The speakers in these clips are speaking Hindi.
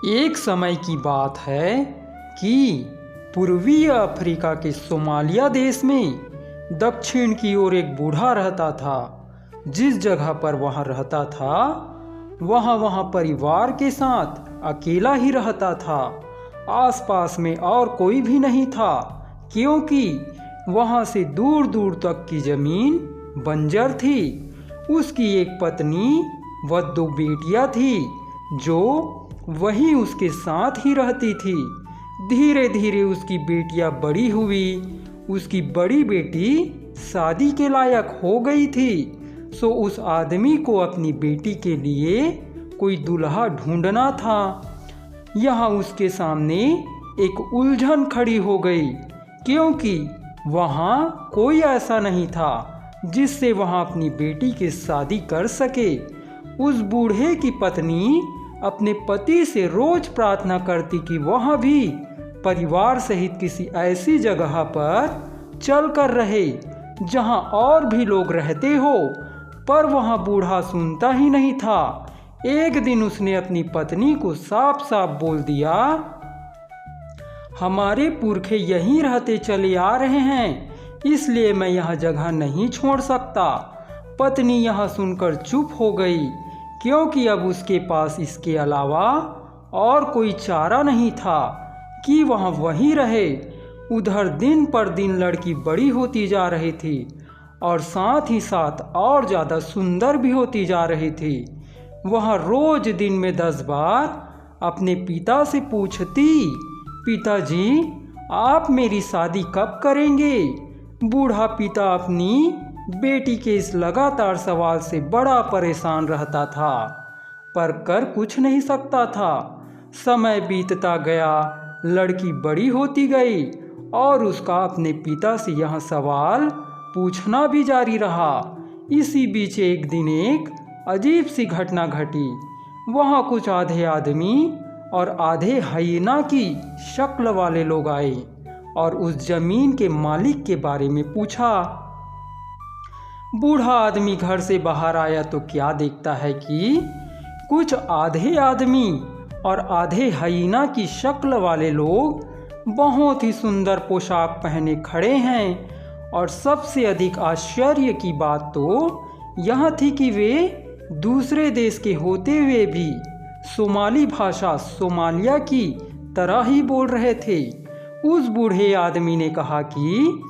एक समय की बात है कि पूर्वी अफ्रीका के सोमालिया देश में दक्षिण की ओर एक बूढ़ा रहता था। जिस जगह पर वह रहता था वहाँ परिवार के साथ अकेला ही रहता था। आसपास में और कोई भी नहीं था, क्योंकि वहाँ से दूर दूर तक की जमीन बंजर थी। उसकी एक पत्नी व 2 बेटियां थी जो वहीं उसके साथ ही रहती थी। धीरे धीरे उसकी बेटियां बड़ी हुई। उसकी बड़ी बेटी शादी के लायक हो गई थी, सो उस आदमी को अपनी बेटी के लिए कोई दूल्हा ढूंढना था। यहाँ उसके सामने एक उलझन खड़ी हो गई, क्योंकि वहाँ कोई ऐसा नहीं था जिससे वहाँ अपनी बेटी की शादी कर सके। उस बूढ़े की पत्नी अपने पति से रोज प्रार्थना करती कि वह भी परिवार सहित किसी ऐसी जगह पर चल कर रहे जहाँ और भी लोग रहते हो, पर वह बूढ़ा सुनता ही नहीं था। एक दिन उसने अपनी पत्नी को साफ साफ बोल दिया, हमारे पुरखे यहीं रहते चले आ रहे हैं, इसलिए मैं यह जगह नहीं छोड़ सकता। पत्नी यह सुनकर चुप हो गई, क्योंकि अब उसके पास इसके अलावा और कोई चारा नहीं था कि वह वहीं रहे। उधर दिन पर दिन लड़की बड़ी होती जा रही थी और साथ ही साथ और ज़्यादा सुंदर भी होती जा रही थी। वह रोज दिन में 10 बार अपने पिता से पूछती, पिताजी आप मेरी शादी कब करेंगे? बूढ़ा पिता अपनी बेटी के इस लगातार सवाल से बड़ा परेशान रहता था, पर कर कुछ नहीं सकता था। समय बीतता गया, लड़की बड़ी होती गई और उसका अपने पिता से यह सवाल पूछना भी जारी रहा। इसी बीच एक दिन एक अजीब सी घटना घटी। वहाँ कुछ आधे आदमी और आधे हाइना की शक्ल वाले लोग आए और उस जमीन के मालिक के बारे में पूछा। बूढ़ा आदमी घर से बाहर आया तो क्या देखता है कि कुछ आधे आदमी और आधे हाइना की शक्ल वाले लोग बहुत ही सुंदर पोशाक पहने खड़े हैं। और सबसे अधिक आश्चर्य की बात तो यह थी कि वे दूसरे देश के होते हुए भी सोमाली भाषा सोमालिया की तरह ही बोल रहे थे। उस बूढ़े आदमी ने कहा कि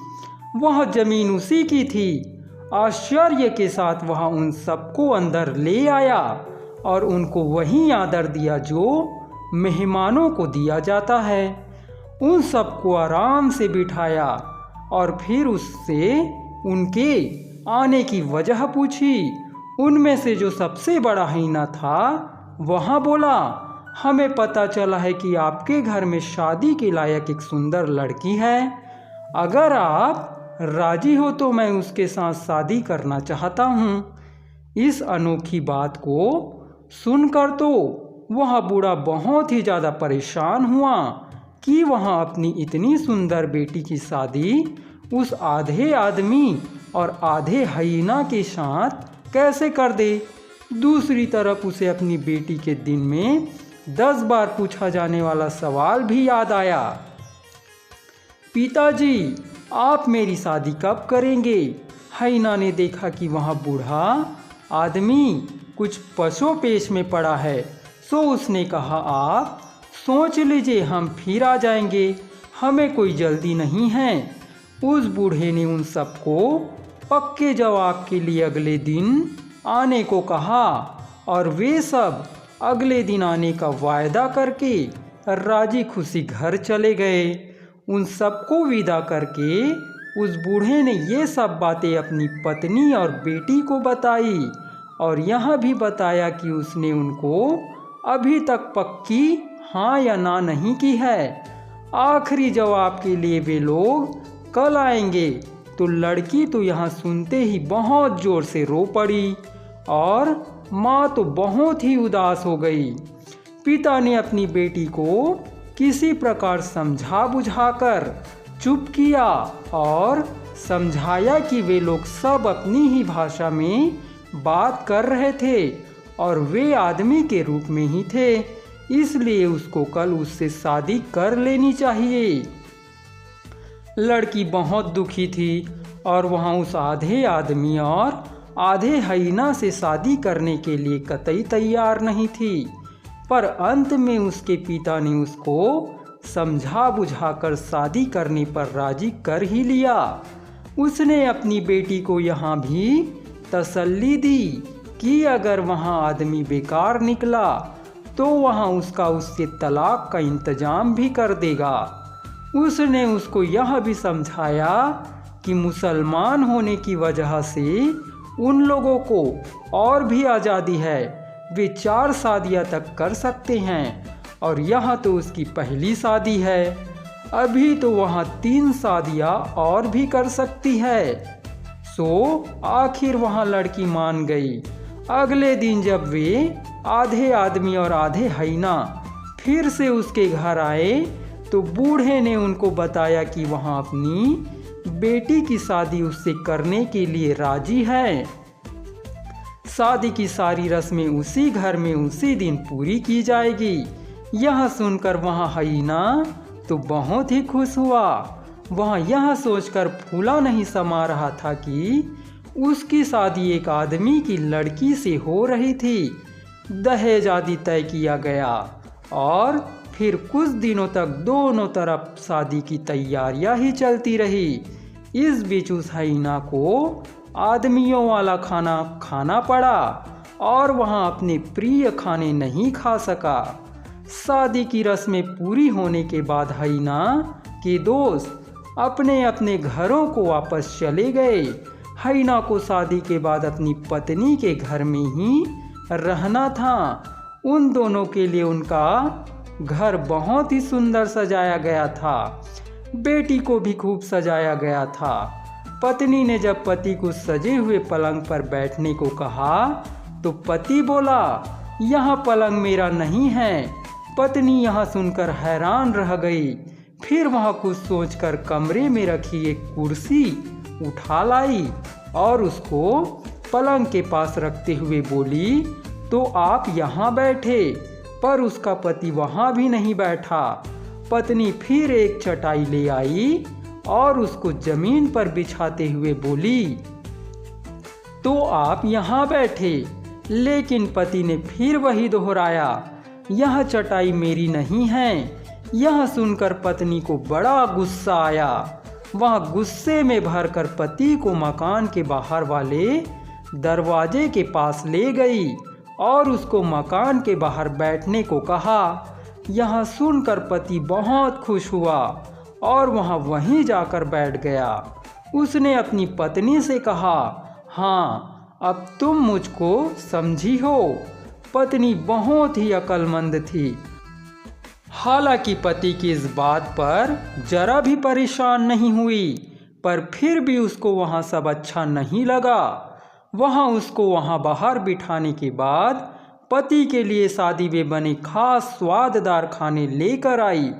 वह जमीन उसी की थी। आश्चर्य के साथ वह उन सबको अंदर ले आया और उनको वही आदर दिया जो मेहमानों को दिया जाता है। उन सबको आराम से बिठाया और फिर उससे उनके आने की वजह पूछी। उनमें से जो सबसे बड़ा हाइना था वह बोला, हमें पता चला है कि आपके घर में शादी के लायक एक सुंदर लड़की है। अगर आप राजी हो तो मैं उसके साथ शादी करना चाहता हूँ। इस अनोखी बात को सुनकर तो वह बूढ़ा बहुत ही ज़्यादा परेशान हुआ कि वह अपनी इतनी सुंदर बेटी की शादी उस आधे आदमी और आधे हाइना के साथ कैसे कर दे। दूसरी तरफ उसे अपनी बेटी के दिन में 10 बार पूछा जाने वाला सवाल भी याद आया, पिताजी आप मेरी शादी कब करेंगे? हाइना ने देखा कि वह बूढ़ा आदमी कुछ पशोपेश में पड़ा है, सो उसने कहा, आप सोच लीजिए, हम फिर आ जाएंगे, हमें कोई जल्दी नहीं है। उस बूढ़े ने उन सबको पक्के जवाब के लिए अगले दिन आने को कहा और वे सब अगले दिन आने का वायदा करके राजी खुशी घर चले गए। उन सबको विदा करके उस बूढ़े ने ये सब बातें अपनी पत्नी और बेटी को बताई और यह भी बताया कि उसने उनको अभी तक पक्की हाँ या ना नहीं की है। आखिरी जवाब के लिए वे लोग कल आएंगे। तो लड़की तो यहाँ सुनते ही बहुत ज़ोर से रो पड़ी और माँ तो बहुत ही उदास हो गई। पिता ने अपनी बेटी को किसी प्रकार समझा बुझाकर चुप किया और समझाया कि वे लोग सब अपनी ही भाषा में बात कर रहे थे और वे आदमी के रूप में ही थे, इसलिए उसको कल उससे शादी कर लेनी चाहिए। लड़की बहुत दुखी थी और वहाँ उस आधे आदमी और आधे हाइना से शादी करने के लिए कतई तैयार नहीं थी। पर अंत में उसके पिता ने उसको समझा बुझाकर शादी करने पर राजी कर ही लिया। उसने अपनी बेटी को यहाँ भी तसल्ली दी कि अगर वहाँ आदमी बेकार निकला तो वहाँ उसका उससे तलाक का इंतजाम भी कर देगा। उसने उसको यह भी समझाया कि मुसलमान होने की वजह से उन लोगों को और भी आज़ादी है, वे 4 शादियाँ तक कर सकते हैं और यह तो उसकी पहली शादी है, अभी तो वहाँ 3 शादियाँ और भी कर सकती है। सो आखिर वहाँ लड़की मान गई। अगले दिन जब वे आधे आदमी और आधे हाइना फिर से उसके घर आए तो बूढ़े ने उनको बताया कि वहाँ अपनी बेटी की शादी उससे करने के लिए राजी है। शादी की सारी रस्में उसी घर में उसी दिन पूरी की जाएगी। यह सुनकर वहाँ हाइना तो बहुत ही खुश हुआ। वहाँ यह सोचकर फूला नहीं समा रहा था कि उसकी शादी एक आदमी की लड़की से हो रही थी। दहेज आदि तय किया गया और फिर कुछ दिनों तक दोनों तरफ शादी की तैयारियां ही चलती रही। इस बीच उस हाइना को आदमियों वाला खाना खाना पड़ा और वहाँ अपने प्रिय खाने नहीं खा सका। शादी की रस्में पूरी होने के बाद हाइना के दोस्त अपने अपने घरों को वापस चले गए। हाइना को शादी के बाद अपनी पत्नी के घर में ही रहना था। उन दोनों के लिए उनका घर बहुत ही सुंदर सजाया गया था। बेटी को भी खूब सजाया गया था। पत्नी ने जब पति को सजे हुए पलंग पर बैठने को कहा तो पति बोला, यह पलंग मेरा नहीं है। पत्नी यह सुनकर हैरान रह गई। फिर वह कुछ सोचकर कमरे में रखी एक कुर्सी उठा लाई और उसको पलंग के पास रखते हुए बोली, तो आप यहाँ बैठे। पर उसका पति वहाँ भी नहीं बैठा। पत्नी फिर एक चटाई ले आई और उसको जमीन पर बिछाते हुए बोली, तो आप यहाँ बैठे। लेकिन पति ने फिर वही दोहराया, यह चटाई मेरी नहीं है। यह सुनकर पत्नी को बड़ा गुस्सा आया। वह गुस्से में भरकर पति को मकान के बाहर वाले दरवाजे के पास ले गई और उसको मकान के बाहर बैठने को कहा। यह सुनकर पति बहुत खुश हुआ और वहाँ वहीं जाकर बैठ गया। उसने अपनी पत्नी से कहा, हाँ अब तुम मुझको समझी हो। पत्नी बहुत ही अक्लमंद थी। हालांकि पति की इस बात पर जरा भी परेशान नहीं हुई, पर फिर भी उसको वहाँ सब अच्छा नहीं लगा। वहाँ उसको वहाँ बाहर बिठाने के बाद पति के लिए शादी में बने खास स्वाददार खाने लेकर आई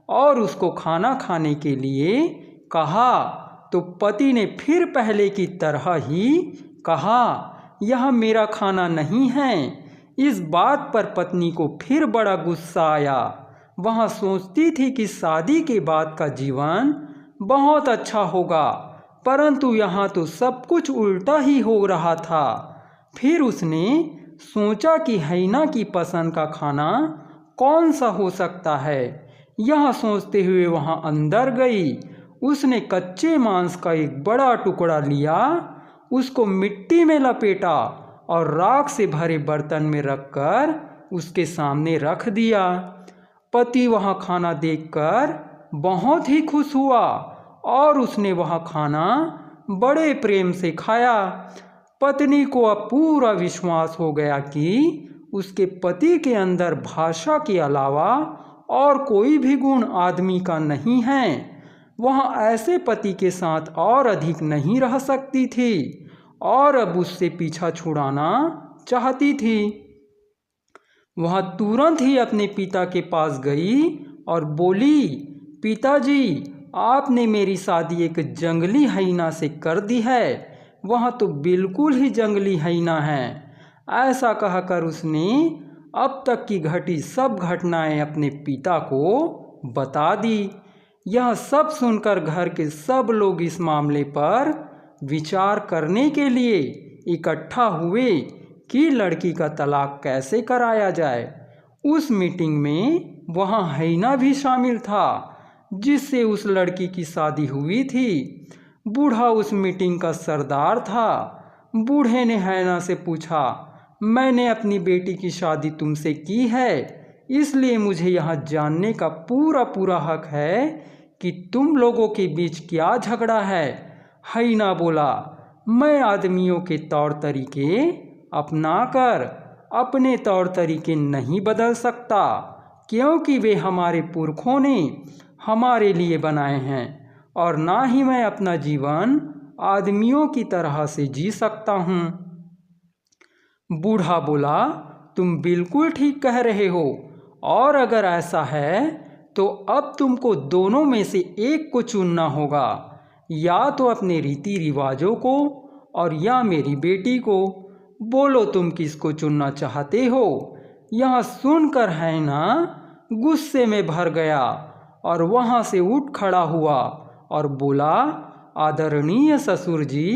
और उसको खाना खाने के लिए कहा। तो पति ने फिर पहले की तरह ही कहा, यह मेरा खाना नहीं है। इस बात पर पत्नी को फिर बड़ा गुस्सा आया। वह सोचती थी कि शादी के बाद का जीवन बहुत अच्छा होगा, परंतु यहाँ तो सब कुछ उल्टा ही हो रहा था। फिर उसने सोचा कि हाइना की पसंद का खाना कौन सा हो सकता है। यह सोचते हुए वहाँ अंदर गई। उसने कच्चे मांस का एक बड़ा टुकड़ा लिया, उसको मिट्टी में लपेटा और राख से भरे बर्तन में रखकर उसके सामने रख दिया। पति वहाँ खाना देखकर बहुत ही खुश हुआ और उसने वह खाना बड़े प्रेम से खाया। पत्नी को अब पूरा विश्वास हो गया कि उसके पति के अंदर भाषा के अलावा और कोई भी गुण आदमी का नहीं है। वह ऐसे पति के साथ और अधिक नहीं रह सकती थी और अब उससे पीछा छुड़ाना चाहती थी। वह तुरंत ही अपने पिता के पास गई और बोली, पिताजी, आपने मेरी शादी एक जंगली हाइना से कर दी है। वह तो बिल्कुल ही जंगली हाइना है। ऐसा कहकर उसने अब तक की घटी सब घटनाएं अपने पिता को बता दी। यह सब सुनकर घर के सब लोग इस मामले पर विचार करने के लिए इकट्ठा हुए कि लड़की का तलाक कैसे कराया जाए। उस मीटिंग में वहाँ हैना भी शामिल था, जिससे उस लड़की की शादी हुई थी। बूढ़ा उस मीटिंग का सरदार था। बूढ़े ने हैना से पूछा, मैंने अपनी बेटी की शादी तुमसे की है, इसलिए मुझे यहाँ जानने का पूरा हक है कि तुम लोगों के बीच क्या झगड़ा है। हैना बोला, मैं आदमियों के तौर तरीके अपनाकर अपने तौर तरीके नहीं बदल सकता, क्योंकि वे हमारे पुरखों ने हमारे लिए बनाए हैं, और ना ही मैं अपना जीवन आदमियों की तरह से जी सकता हूँ। बूढ़ा बोला, तुम बिल्कुल ठीक कह रहे हो, और अगर ऐसा है तो अब तुमको दोनों में से एक को चुनना होगा, या तो अपने रीति रिवाजों को और या मेरी बेटी को। बोलो तुम किसको चुनना चाहते हो। यह सुनकर हैना गुस्से में भर गया और वहाँ से उठ खड़ा हुआ और बोला, आदरणीय ससुर जी,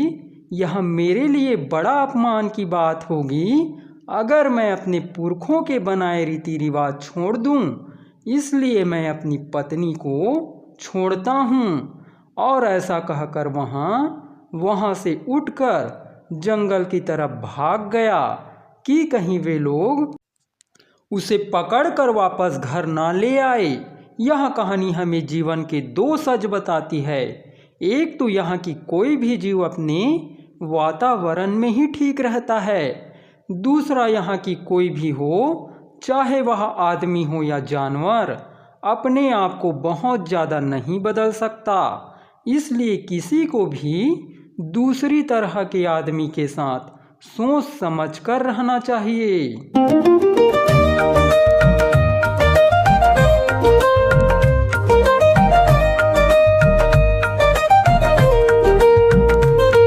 यह मेरे लिए बड़ा अपमान की बात होगी अगर मैं अपने पुरखों के बनाए रीति रिवाज छोड़ दूं, इसलिए मैं अपनी पत्नी को छोड़ता हूं। और ऐसा कहकर वहाँ से उठकर जंगल की तरफ भाग गया कि कहीं वे लोग उसे पकड़कर वापस घर ना ले आए। यह कहानी हमें जीवन के दो सच बताती है। एक तो यहाँ की कोई भी जीव अपने वातावरण में ही ठीक रहता है। दूसरा, यहाँ की कोई भी हो, चाहे वह आदमी हो या जानवर, अपने आप को बहुत ज़्यादा नहीं बदल सकता। इसलिए किसी को भी दूसरी तरह के आदमी के साथ सोच समझ कर रहना चाहिए।